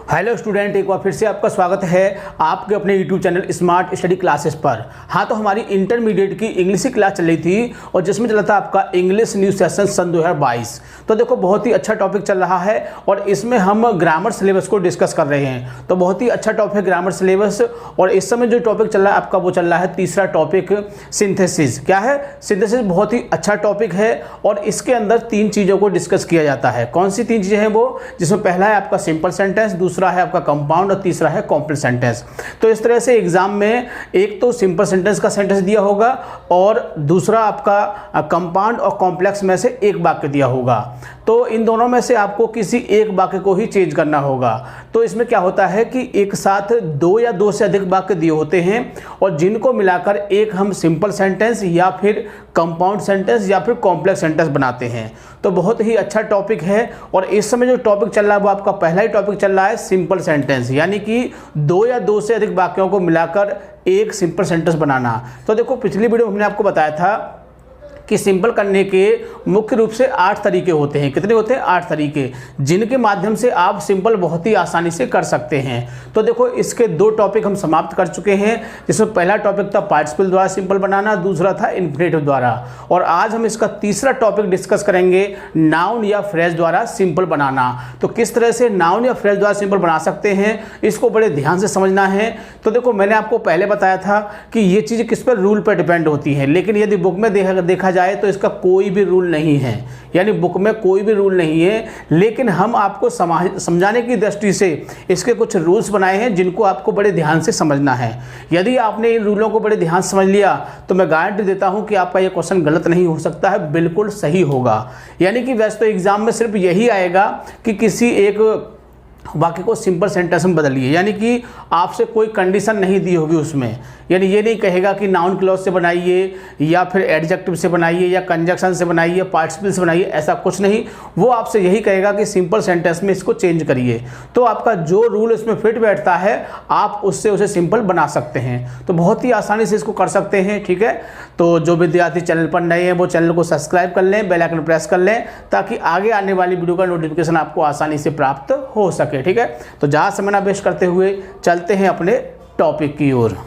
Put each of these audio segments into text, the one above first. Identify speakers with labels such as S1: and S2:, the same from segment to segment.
S1: Hello student, एक बार फिर से आपका स्वागत है आपके अपने YouTube channel smart study classes पर। हाँ, तो हमारी इंटरमीडिएट की इंग्लिश की क्लास चल रही थी और जिसमें चला था आपका इंग्लिश न्यू सेशन सन 2022। तो देखो, बहुत ही अच्छा टॉपिक चल रहा है और इसमें हम ग्रामर सिलेबस को डिस्कस कर रहे हैं। तो बहुत ही अच्छा टॉपिक है ग्रामर सिलेबस। और इस समय जो टॉपिक चल रहा है आपका, वो चल रहा है तीसरा टॉपिक, सिंथेसिस। क्या है? सिंथेसिस बहुत ही अच्छा टॉपिक है और इसके अंदर तीन चीज़ों को डिस्कस किया जाता है। कौन सी तीन चीज़ें हैं वो? जिसमें पहला है आपका सिंपल सेंटेंस, दूसरा है आपका कंपाउंड और तीसरा है कॉम्प्लेक्स सेंटेंस। तो इस तरह से एग्जाम में एक तो सिंपल सेंटेंस का सेंटेंस दिया होगा और दूसरा आपका कंपाउंड और कॉम्प्लेक्स में से एक वाक्य दिया होगा। तो इन दोनों में से आपको किसी एक वाक्य को ही चेंज करना होगा। तो इसमें क्या होता है कि एक साथ दो या दो से अधिक वाक्य दिए होते हैं और जिनको मिलाकर एक हम सिंपल सेंटेंस या फिर कंपाउंड सेंटेंस या फिर कॉम्प्लेक्स सेंटेंस बनाते हैं। तो बहुत ही अच्छा टॉपिक है और इस समय जो टॉपिक चल रहा है वो आपका पहला ही टॉपिक चल रहा है, सिंपल सेंटेंस, यानी कि दो या दो से अधिक वाक्यों को मिलाकर एक सिंपल सेंटेंस बनाना। तो देखो, पिछली वीडियो में हमने आपको बताया था कि सिंपल करने के मुख्य रूप से 8 तरीके होते हैं। कितने होते हैं? 8 तरीके, जिनके माध्यम से आप सिंपल बहुत ही आसानी से कर सकते हैं। तो देखो, इसके दो टॉपिक हम समाप्त कर चुके हैं, जिसमें पहला टॉपिक था पार्टिसिपल द्वारा सिंपल बनाना, दूसरा था इन्फिनेटिव द्वारा। और आज हम इसका तीसरा टॉपिक डिस्कस करेंगे, नाउन या फ्रेज द्वारा सिंपल बनाना। तो किस तरह से नाउन या फ्रेज द्वारा सिंपल बना सकते हैं, इसको बड़े ध्यान से समझना है। तो देखो, मैंने आपको पहले बताया था कि ये चीज़ किस पर रूल पर डिपेंड होती है, लेकिन यदि बुक में देखा जाए तो इसका कोई भी रूल नहीं है, यानी बुक में कोई भी रूल नहीं है। लेकिन हम आपको समझाने की दृष्टि से इसके कुछ रूल्स बनाए हैं जिनको आपको बड़े ध्यान से समझना है। यदि आपने इन रूलों को बड़े ध्यान से समझ लिया तो मैं गारंटी देता हूं कि आपका ये क्वेश्चन गलत नहीं हो सकता है, बिल्कुल सही होगा। यानी कि वैसे तो एग्जाम में सिर्फ यही आएगा कि किसी एक वाक्य को सिंपल सेंटेंस में बदलिए, यानी कि आपसे कोई कंडीशन नहीं दी होगी उसमें। यानी ये नहीं कहेगा कि नाउन क्लॉज से बनाइए या फिर एडजेक्टिव से बनाइए या कंजक्शन से बनाइए, पार्टिसिपल से बनाइए, ऐसा कुछ नहीं। वो आपसे यही कहेगा कि सिंपल सेंटेंस में इसको चेंज करिए। तो आपका जो रूल इसमें फिट बैठता है आप उससे उसे सिंपल बना सकते हैं। तो बहुत ही आसानी से इसको कर सकते हैं, ठीक है। तो जो विद्यार्थी चैनल पर नए हैं वो चैनल को सब्सक्राइब कर लें, बेल आइकन प्रेस कर लें, ताकि आगे आने वाली वीडियो का नोटिफिकेशन आपको आसानी से प्राप्त हो सके, ठीक है। तो ज़्यादा समय ना वेस्ट करते हुए चलते हैं अपने टॉपिक की ओर।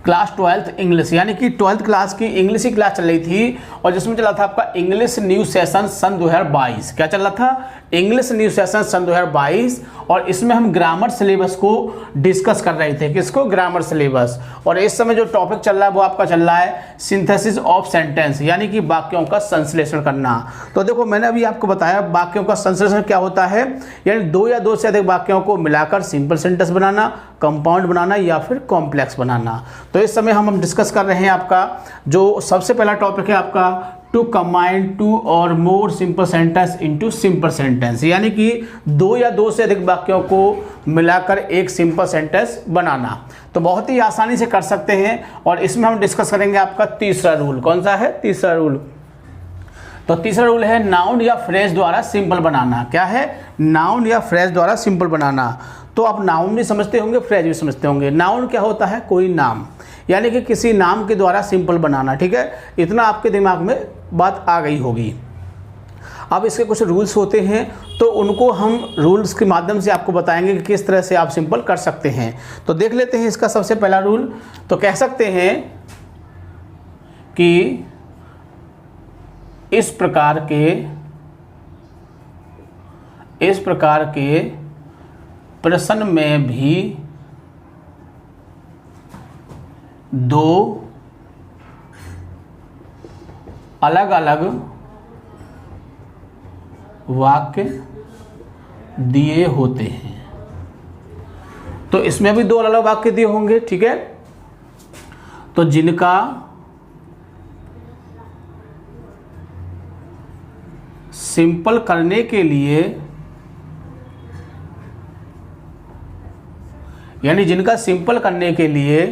S1: क्लास 12th इंग्लिश, यानी कि 12th क्लास की इंग्लिश की क्लास चल रही थी और जिसमें चला था आपका इंग्लिश न्यू सेशन सन 2022। क्या चल रहा था? इंग्लिश न्यू सेशन सन 2022। और इसमें हम ग्रामर सिलेबस को डिस्कस कर रहे थे। किसको? Grammar syllabus. और इस समय जो टॉपिक चल रहा है वो आपका चल रहा है सिंथेसिस ऑफ सेंटेंस, यानी कि वाक्यों का संश्लेषण करना। तो देखो, मैंने अभी आपको बताया वाक्यों का संश्लेषण क्या होता है, यानी दो या दो से अधिक वाक्यों को मिलाकर सिंपल सेंटेंस बनाना, कंपाउंड बनाना या फिर कॉम्प्लेक्स बनाना। तो इस समय हम डिस्कस कर रहे हैं आपका जो सबसे पहला टॉपिक है आपका, टू कंबाइन टू और more simple sentence into simple sentence, यानी कि दो या दो से अधिक वाक्यों को मिलाकर एक सिंपल सेंटेंस बनाना। तो बहुत ही आसानी से कर सकते हैं और इसमें हम डिस्कस करेंगे आपका तीसरा रूल। कौन सा है? तीसरा रूल। तो तीसरा रूल है नाउन या फ्रेज द्वारा सिंपल बनाना। क्या है? नाउन या फ्रेज द्वारा सिंपल बनाना। तो आप नाउन भी समझते होंगे, फ्रेज भी समझते होंगे। नाउन क्या होता है? कोई नाम, यानी कि किसी नाम के द्वारा सिंपल बनाना, ठीक है। इतना आपके दिमाग में बात आ गई होगी। अब इसके कुछ रूल्स होते हैं, तो उनको हम रूल्स के माध्यम से आपको बताएंगे कि किस तरह से आप सिंपल कर सकते हैं। तो देख लेते हैं इसका सबसे पहला रूल। तो कह सकते हैं कि इस प्रकार के प्रश्न में भी दो अलग अलग वाक्य दिए होते हैं। तो इसमें भी दो अलग अलग वाक्य दिए होंगे, ठीक है। तो जिनका सिंपल करने के लिए, यानी जिनका सिंपल करने के लिए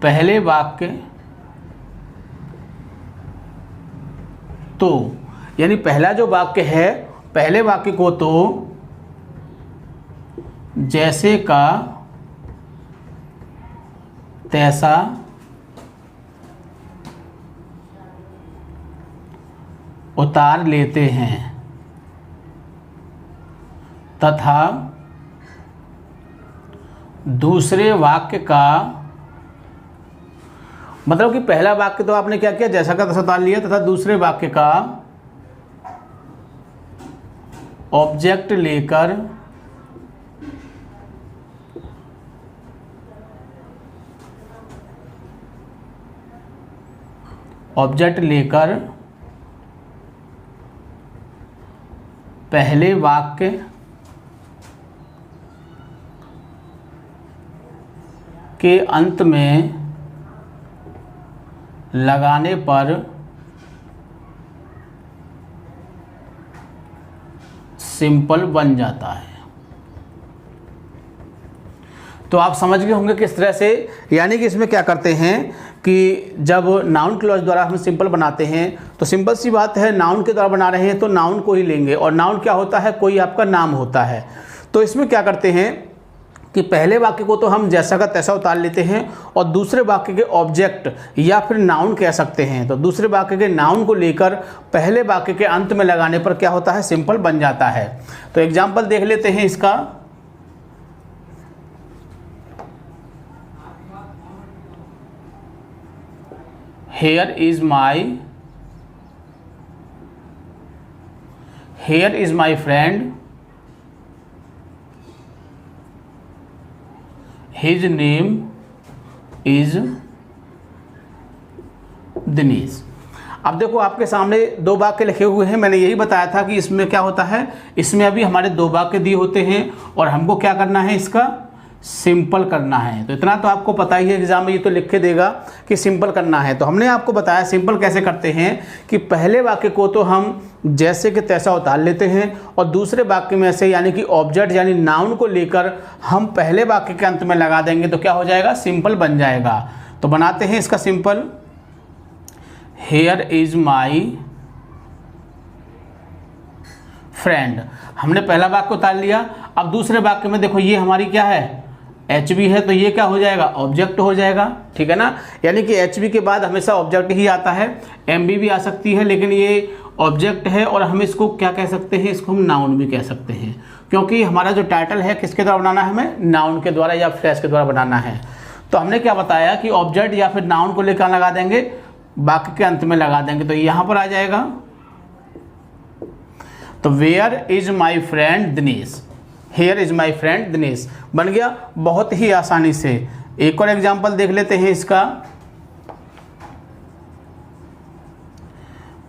S1: पहले वाक्य तो, यानी पहला जो वाक्य है, पहले वाक्य को तो जैसे का तैसा उतार लेते हैं तथा दूसरे वाक्य का, मतलब कि पहला वाक्य तो आपने क्या किया, जैसा का तैसा उतार लिया, तथा दूसरे वाक्य का ऑब्जेक्ट लेकर पहले वाक्य के अंत में लगाने पर सिंपल बन जाता है। तो आप समझ गए होंगे किस तरह से, यानी कि इसमें क्या करते हैं कि जब नाउन क्लॉज द्वारा हम सिंपल बनाते हैं तो सिंपल सी बात है, नाउन के द्वारा बना रहे हैं तो नाउन को ही लेंगे, और नाउन क्या होता है, कोई आपका नाम होता है। तो इसमें क्या करते हैं कि पहले वाक्य को तो हम जैसा का तैसा उतार लेते हैं और दूसरे वाक्य के ऑब्जेक्ट या फिर नाउन कह सकते हैं, तो दूसरे वाक्य के नाउन को लेकर पहले वाक्य के अंत में लगाने पर क्या होता है, सिंपल बन जाता है। तो एग्जाम्पल देख लेते हैं इसका। Here is my friend. His name is Dinesh. अब देखो आपके सामने दो वाक्य लिखे हुए हैं। मैंने यही बताया था कि इसमें क्या होता है, इसमें अभी हमारे दो वाक्य दिए होते हैं और हमको क्या करना है, इसका सिंपल करना है। तो इतना तो आपको पता ही है, एग्जाम में ये तो लिख के देगा कि सिंपल करना है। तो हमने आपको बताया सिंपल कैसे करते हैं कि पहले वाक्य को तो हम जैसे कि तैसा उतार लेते हैं और दूसरे वाक्य में से यानी कि ऑब्जेक्ट यानी नाउन को लेकर हम पहले वाक्य के अंत में लगा देंगे तो क्या हो जाएगा, सिंपल बन जाएगा। तो बनाते हैं इसका simple. Hair is my friend, हमने पहला वाक्य उतार लिया। अब दूसरे वाक्य में देखो ये हमारी क्या है, एच बी है, तो ये क्या हो जाएगा, ऑब्जेक्ट हो जाएगा, ठीक है ना। यानी कि एच बी के बाद हमेशा ऑब्जेक्ट ही आता है। एम बी भी आ सकती है लेकिन ये ऑब्जेक्ट है और हम इसको क्या कह सकते हैं, इसको हम नाउन भी कह सकते हैं, क्योंकि हमारा जो टाइटल है किसके द्वारा बनाना है, हमें नाउन के द्वारा या फ्रेज के द्वारा बनाना है। तो हमने क्या बताया कि ऑब्जेक्ट या फिर नाउन को लेकर लगा देंगे, वाक्य के अंत में लगा देंगे, तो यहाँ पर आ जाएगा। तो where is my friend Dinesh, here is my friend Dinesh बन गया बहुत ही आसानी से। एक और एग्जाम्पल देख लेते हैं इसका।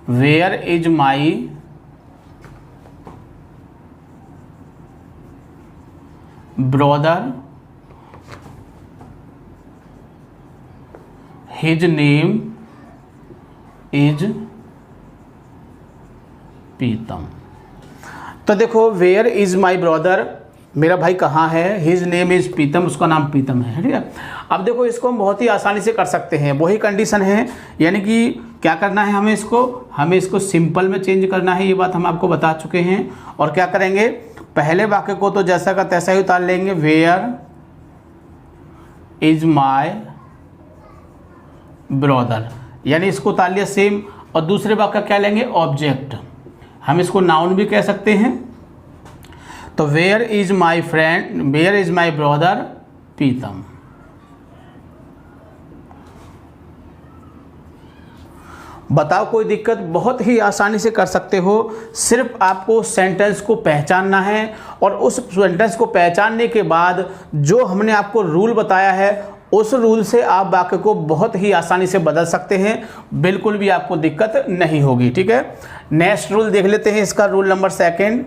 S1: Where is my brother, his name is Pritam. तो देखो वेयर इज माई ब्रदर, मेरा भाई कहाँ है, हिज नेम इज प्रीतम, उसका नाम प्रीतम है, ठीक है। अब देखो इसको हम बहुत ही आसानी से कर सकते हैं, वही कंडीशन है, यानी कि क्या करना है, हमें इसको सिंपल में चेंज करना है, ये बात हम आपको बता चुके हैं। और क्या करेंगे, पहले वाक्य को तो जैसा का तैसा ही उतार लेंगे, वेयर इज माई ब्रदर, यानी इसको उतार लिया सेम। और दूसरे वाक्य क्या लेंगे, ऑब्जेक्ट, हम इसको नाउन भी कह सकते हैं। तो where is my friend, where is my brother Pritam. बताओ कोई दिक्कत, बहुत ही आसानी से कर सकते हो। सिर्फ आपको सेंटेंस को पहचानना है और उस सेंटेंस को पहचानने के बाद जो हमने आपको रूल बताया है उस रूल से आप वाक्य को बहुत ही आसानी से बदल सकते हैं, बिल्कुल भी आपको दिक्कत नहीं होगी, ठीक है। नेक्स्ट रूल देख लेते हैं इसका, रूल नंबर 2।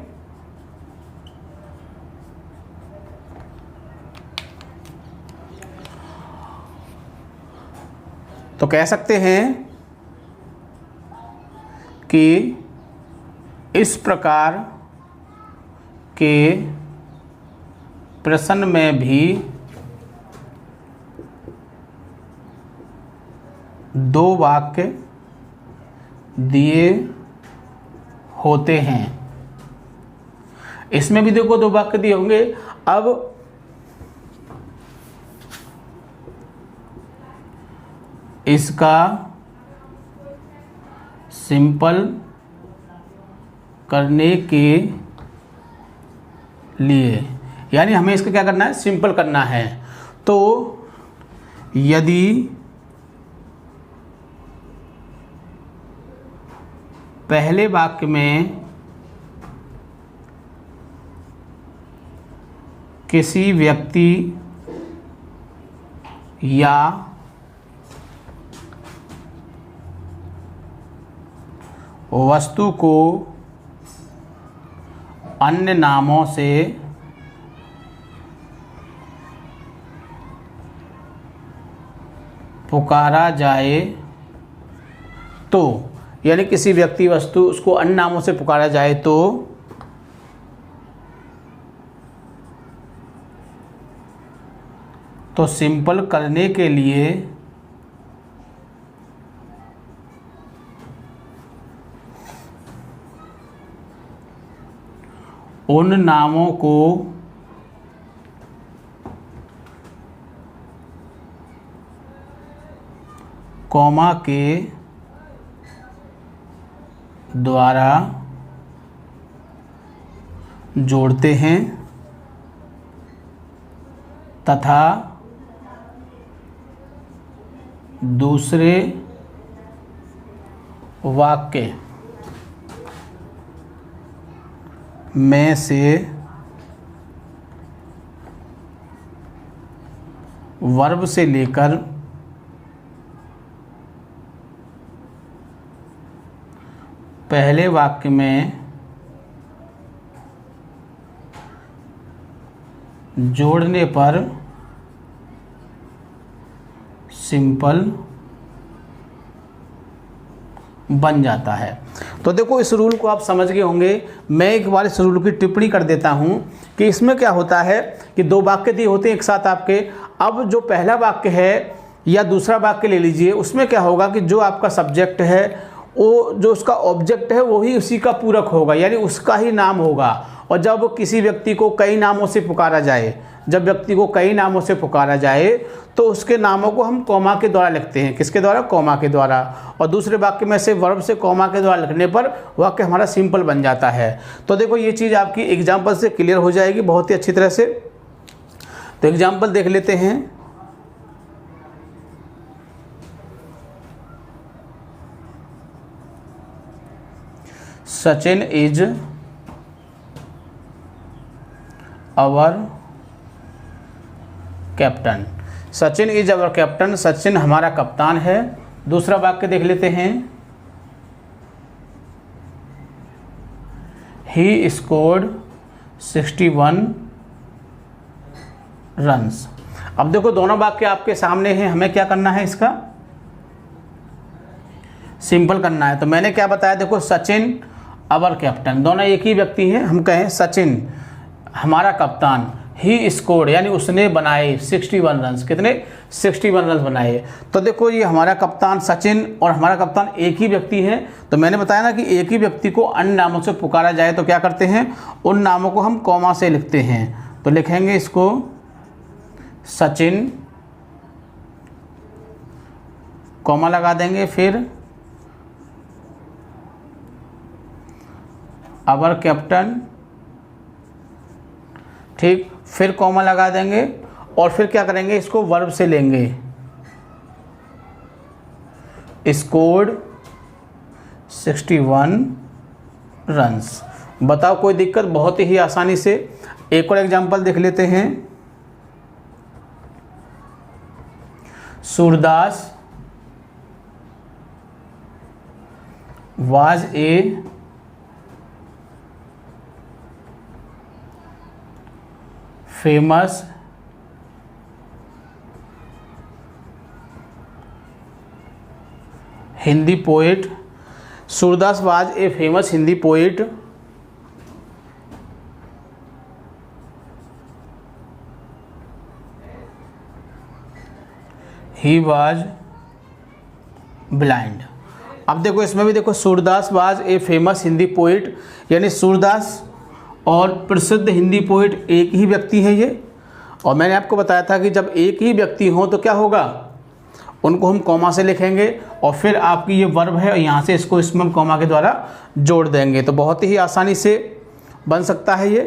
S1: तो कह सकते हैं कि इस प्रकार के प्रश्न में भी दो वाक्य दिए होते हैं। इसमें भी देखो दो वाक्य दिए होंगे। अब इसका सिंपल करने के लिए, यानी हमें इसको क्या करना है, सिंपल करना है। तो यदि पहले वाक्य में किसी व्यक्ति या वस्तु को अन्य नामों से पुकारा जाए तो, यानी किसी व्यक्ति वस्तु उसको अन्य नामों से पुकारा जाए तो सिंपल करने के लिए उन नामों को कॉमा के द्वारा जोड़ते हैं तथा दूसरे वाक्य में से वर्ब से लेकर पहले वाक्य में जोड़ने पर सिंपल बन जाता है। तो देखो इस रूल को आप समझ गए होंगे। मैं एक बार इस रूल की टिप्पणी कर देता हूं कि इसमें क्या होता है कि दो वाक्य दिए होते हैं एक साथ आपके। अब जो पहला वाक्य है या दूसरा वाक्य ले लीजिए, उसमें क्या होगा कि जो आपका सब्जेक्ट है वो जो उसका ऑब्जेक्ट है वही उसी का पूरक होगा, यानी उसका ही नाम होगा। और जब किसी व्यक्ति को कई नामों से पुकारा जाए, जब व्यक्ति को कई नामों से पुकारा जाए तो उसके नामों को हम कॉमा के द्वारा लिखते हैं। किसके द्वारा? कॉमा के द्वारा। और दूसरे वाक्य में से वर्ब से कॉमा के द्वारा लिखने पर वाक्य हमारा सिंपल बन जाता है। तो देखो ये चीज़ आपकी एग्जाम्पल से क्लियर हो जाएगी बहुत ही अच्छी तरह से। तो एग्जाम्पल देख लेते हैं। Sachin is our captain. Sachin is our captain, Sachin हमारा कप्तान है। दूसरा वाक्य देख लेते हैं। He scored 61 runs. अब देखो दोनों वाक्य आपके सामने हैं, हमें क्या करना है, इसका सिंपल करना है। तो मैंने क्या बताया, देखो सचिन आवर कैप्टन, दोनों एक ही व्यक्ति हैं। हम कहें सचिन हमारा कप्तान, ही स्कोर्ड यानी उसने बनाए 61 रन्स। कितने? 61 रन्स बनाए। तो देखो ये हमारा कप्तान सचिन और हमारा कप्तान एक ही व्यक्ति हैं। तो मैंने बताया ना कि एक ही व्यक्ति को अन्य नामों से पुकारा जाए तो क्या करते हैं, उन नामों को हम कॉमा से लिखते हैं। तो लिखेंगे इसको सचिन, कॉमा लगा देंगे, फिर आवर कैप्टन, ठीक, फिर कॉमा लगा देंगे और फिर क्या करेंगे, इसको वर्ब से लेंगे। Scored 61 runs. बताओ कोई दिक्कत? बहुत ही आसानी से। एक और एग्जांपल देख लेते हैं। Surdas was a famous Hindi poet. Surdas was a famous Hindi poet. He was blind. अब देखो इसमें भी देखो Surdas was a famous Hindi poet, यानी सूरदास और प्रसिद्ध हिंदी पोएट एक ही व्यक्ति है ये। और मैंने आपको बताया था कि जब एक ही व्यक्ति हो तो क्या होगा, उनको हम कॉमा से लिखेंगे और फिर आपकी ये वर्ब है और यहाँ से इसमें हम कॉमा के द्वारा जोड़ देंगे। तो बहुत ही आसानी से बन सकता है ये।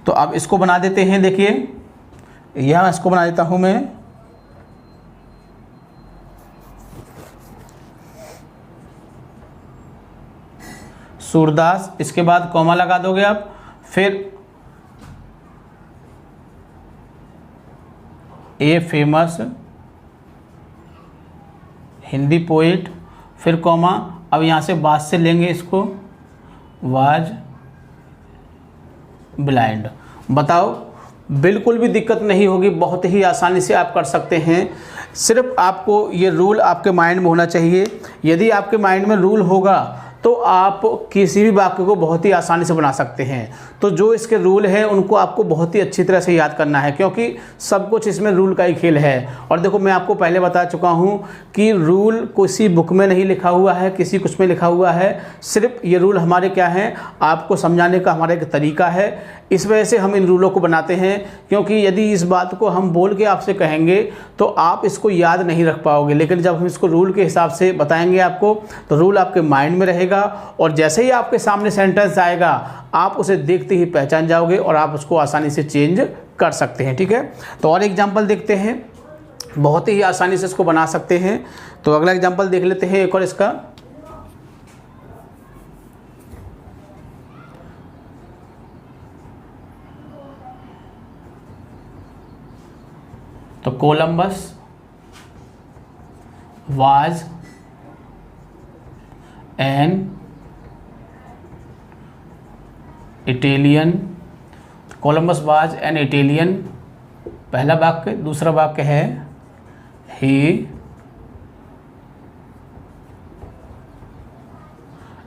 S1: तो अब इसको बना देते हैं। देखिए यहाँ इसको बना देता हूँ मैं, सूरदास, इसके बाद कॉमा लगा दोगे आप, फिर ए फेमस हिंदी पोइट, फिर कॉमा। अब यहाँ से बाद से लेंगे इसको, वाज ब्लाइंड। बताओ, बिल्कुल भी दिक्कत नहीं होगी, बहुत ही आसानी से आप कर सकते हैं। सिर्फ आपको ये रूल आपके माइंड में होना चाहिए। यदि आपके माइंड में रूल होगा तो आप किसी भी वाक्य को बहुत ही आसानी से बना सकते हैं। तो जो इसके रूल हैं उनको आपको बहुत ही अच्छी तरह से याद करना है, क्योंकि सब कुछ इसमें रूल का ही खेल है। और देखो, मैं आपको पहले बता चुका हूँ कि रूल किसी बुक में नहीं लिखा हुआ है, किसी कुछ में लिखा हुआ है। सिर्फ ये रूल हमारे क्या हैं, आपको समझाने का हमारा एक तरीका है। इस वजह से हम इन रूलों को बनाते हैं, क्योंकि यदि इस बात को हम बोल के आपसे कहेंगे तो आप इसको याद नहीं रख पाओगे, लेकिन जब हम इसको रूल के हिसाब से बताएंगे आपको, तो रूल आपके माइंड में रहेगा और जैसे ही आपके सामने सेंटेंस आएगा आप उसे देखते ही पहचान जाओगे और आप उसको आसानी से चेंज कर सकते हैं। ठीक है, तो और एग्जाम्पल देखते हैं, बहुत ही आसानी से इसको बना सकते हैं। तो अगला एग्जाम्पल देख लेते हैं एक और इसका। तो Columbus was an Italian, Columbus was an Italian, पहला वाक्य। दूसरा वाक्य है ही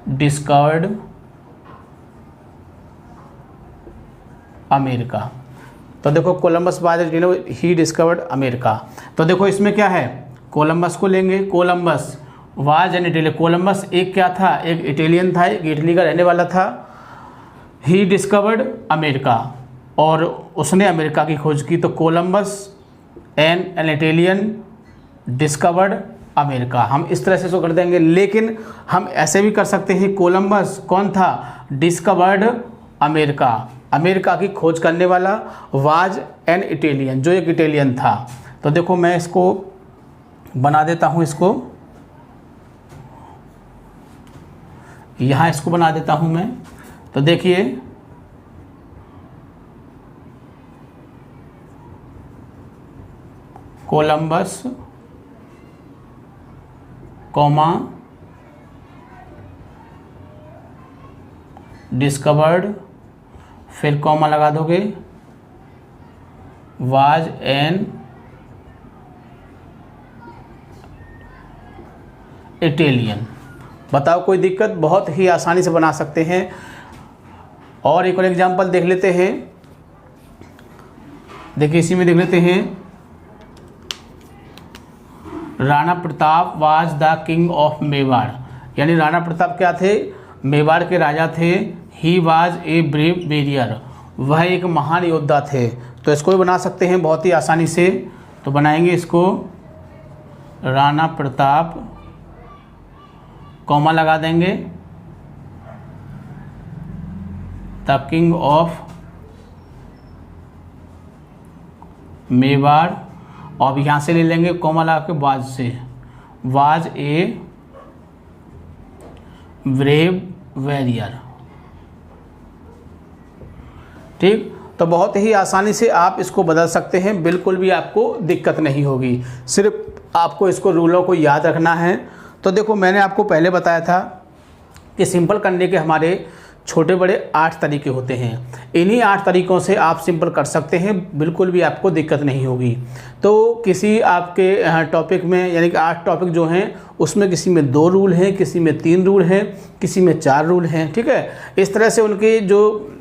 S1: डिस्कवर्ड अमेरिका। तो देखो, Columbus was he discovered America. तो देखो इसमें क्या है, कोलंबस को लेंगे, Columbus was an Italian. Columbus एक क्या था, एक इटालियन था, एक इटली का रहने वाला था। ही डिस्कवर्ड अमेरिका, और उसने अमेरिका की खोज की। तो Columbus an Italian discovered America, हम इस तरह से इसको कर देंगे। लेकिन हम ऐसे भी कर सकते हैं, कोलंबस कौन था, डिस्कवर्ड अमेरिका, अमेरिका की खोज करने वाला, वाज एन इटालियन, जो एक इटालियन था। तो देखो मैं इसको बना देता हूँ, इसको यहाँ इसको बना देता हूँ मैं। तो देखिए, कोलंबस कॉमा डिस्कवर्ड, फिर कॉमा लगा दोगे, वाज एन इटालियन। बताओ, कोई दिक्कत, बहुत ही आसानी से बना सकते हैं। और एक और एग्जांपल देख लेते हैं। देखिए इसी में देख लेते हैं, Rana Pratap was the king of Mewar, यानी राणा प्रताप क्या थे, मेवाड़ के राजा थे। He was a brave warrior, वह एक महान योद्धा थे। तो इसको भी बना सकते हैं बहुत ही आसानी से। तो बनाएंगे इसको, राणा प्रताप कॉमा लगा देंगे, द किंग ऑफ मेवाड़, और यहाँ से ले लेंगे कॉमा लगा के वाज से, वाज ए ब्रेव वॉरियर। ठीक, तो बहुत ही आसानी से आप इसको बदल सकते हैं, बिल्कुल भी आपको दिक्कत नहीं होगी। सिर्फ आपको इसको रूलों को याद रखना है। तो देखो, मैंने आपको पहले बताया था कि सिंपल करने के हमारे छोटे बड़े 8 तरीके होते हैं। इन्हीं 8 तरीक़ों से आप सिंपल कर सकते हैं, बिल्कुल भी आपको दिक्कत नहीं होगी। तो किसी आपके टॉपिक में, यानी कि 8 टॉपिक जो हैं उसमें किसी में 2 रूल हैं, किसी में 3 रूल हैं, किसी में 4 रूल हैं। ठीक है, इस तरह से उनके जो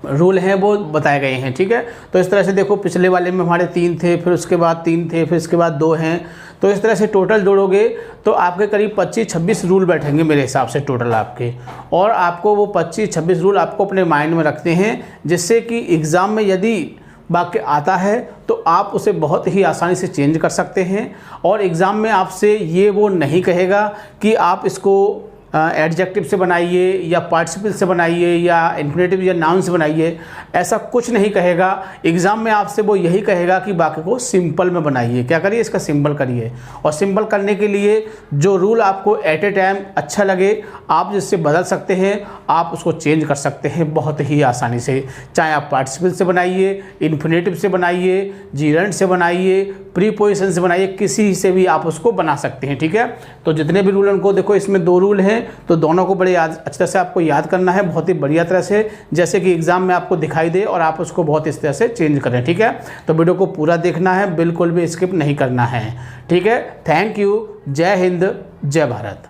S1: रूल हैं वो बताए गए हैं। ठीक है, तो इस तरह से देखो, पिछले वाले में हमारे 3 थे, फिर उसके बाद 3 थे, फिर इसके बाद 2 हैं। तो इस तरह से टोटल जोड़ोगे तो आपके करीब 25-26 रूल बैठेंगे मेरे हिसाब से टोटल आपके। और आपको वो 25-26 रूल आपको अपने माइंड में रखते हैं, जिससे कि एग्ज़ाम में यदि वाक्य आता है तो आप उसे बहुत ही आसानी से चेंज कर सकते हैं। और एग्ज़ाम में आपसे ये वो नहीं कहेगा कि आप इसको एडजेक्टिव से बनाइए या पार्टिसिपल से बनाइए या इन्फिनेटिव या नाउन से बनाइए, ऐसा कुछ नहीं कहेगा। एग्ज़ाम में आपसे वो यही कहेगा कि वाक्य को सिंपल में बनाइए। क्या करिए, इसका सिंपल करिए। और सिंपल करने के लिए जो रूल आपको एट ए टाइम अच्छा लगे आप जिससे बदल सकते हैं, आप उसको चेंज कर सकते हैं बहुत ही आसानी से। चाहे आप पार्टिसिपल से बनाइए, इन्फिनेटिव से बनाइए, जीरेंड से बनाइए, प्रीपोजिशन से बनाइए, किसी से भी आप उसको बना सकते हैं। ठीक है, तो जितने भी रूल उनको देखो, इसमें 2 रूल हैं तो दोनों को बड़े अच्छी तरह से आपको याद करना है, बहुत ही बढ़िया तरह से, जैसे कि एग्जाम में आपको दिखाई दे और आप उसको बहुत इस तरह से चेंज करें। ठीक है, तो वीडियो को पूरा देखना है, बिल्कुल भी स्किप नहीं करना है। ठीक है, थैंक यू। जय हिंद, जय भारत।